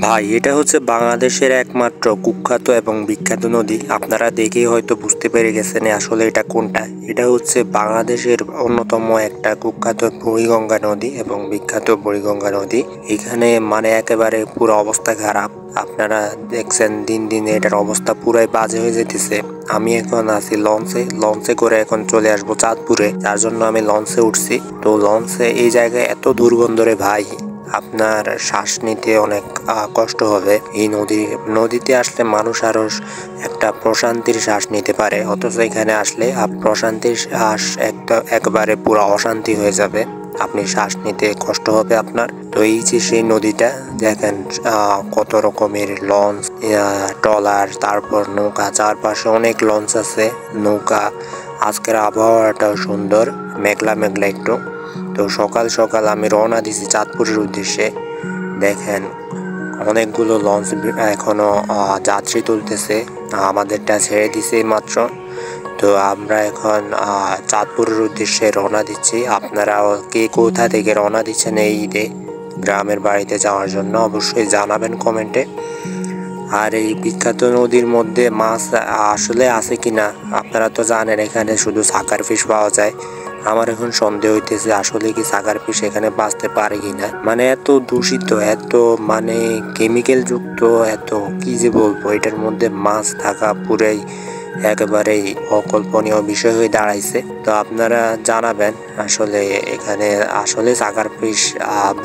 ভাই এটা হচ্ছে বাংলাদেশের একমাত্র কুখ্যাত এবং বিখ্যাত নদী। আপনারা দেখেই হয়তো বুঝতে পেরে গেছেন আসলে এটা কোনটা। এটা হচ্ছে বাংলাদেশের অন্যতম একটা কুখ্যাত বুড়িগঙ্গা নদী এবং বিখ্যাত বুড়িগঙ্গা নদী। এখানে মানে একেবারে পুরো অবস্থা খারাপ। আপনারা দেখছেন দিন দিন এটার অবস্থা পুরাই বাজে হয়ে যেতেছে। আমি এখন আছি লঞ্চে করে এখন চলে আসবো চাঁদপুরে, যার জন্য আমি লঞ্চে উঠছি। তো লঞ্চে এই জায়গায় এত দুর্গন্ধ রে ভাই, আপনার শ্বাস নিতে অনেক কষ্ট হবে। এই নদীতে আসলে মানুষ আরো একটা প্রশান্তির শ্বাস নিতে পারে, অথচ এখানে আসলে প্রশান্তির শ্বাস একবারে পুরো অশান্তি হয়ে যাবে। আপনি শ্বাস নিতে কষ্ট হবে আপনার। তো এই যে সেই নদীটা দেখেন, কত রকমের লঞ্চ, ট্রলার, তারপর নৌকা, চারপাশে অনেক লঞ্চ আছে, নৌকা। আজকের আবহাওয়াটাও সুন্দর, মেঘলা মেঘলা একটু। তো সকাল সকাল আমি রওনা দিছি চাঁদপুরের উদ্দেশ্যে। দেখেন অনেকগুলো লঞ্চ এখনো যাত্রী তুলতেছে, আমাদেরটা ছেড়ে দিছে মাত্র। তো আমরা এখন চাঁদপুরের উদ্দেশ্যে রওনা দিচ্ছি। আপনারাও কে কোথা থেকে রওনা দিচ্ছেন এই ঈদে গ্রামের বাড়িতে যাওয়ার জন্য অবশ্যই জানাবেন কমেন্টে। আর এই বিখ্যাত নদীর মধ্যে মাছ আসলে আছে কিনা আপনারা তো জানেন, এখানে শুধু সাকার ফিশ পাওয়া যায়। আমার এখন সন্দেহ হইতেছে আসলে কি সাকার ফিশ এখানে বাঁচতে পারে কিনা। মানে এত দূষিত, এত মানে কেমিক্যাল যুক্ত, এত কি যে বলবো, এটার মধ্যে মাছ থাকা পুরাই একেবারেই অকল্পনীয় বিষয় হয়ে দাঁড়াইছে। তো আপনারা জানাবেন আসলে এখানে আসলে সাকার ফিশ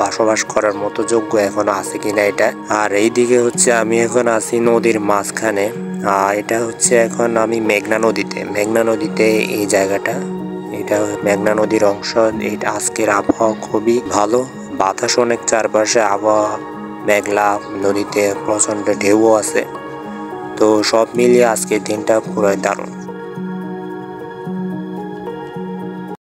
বসবাস করার মতো যোগ্য এখনো আছে কিনা এটা। আর এইদিকে হচ্ছে আমি এখন আছি নদীর মাঝখানে। এটা হচ্ছে এখন আমি মেঘনা নদীতে এই জায়গাটা, এটা মেঘনা নদীর অংশ। এটা আজকের আবহাওয়া খুবই ভালো, বাতাস অনেক, চারপাশে আবহাওয়া মেঘলা, নদীতে প্রচন্ড ঢেউও আছে। তো সব মিলিয়ে আজকের দিনটা পুরো দারুণ।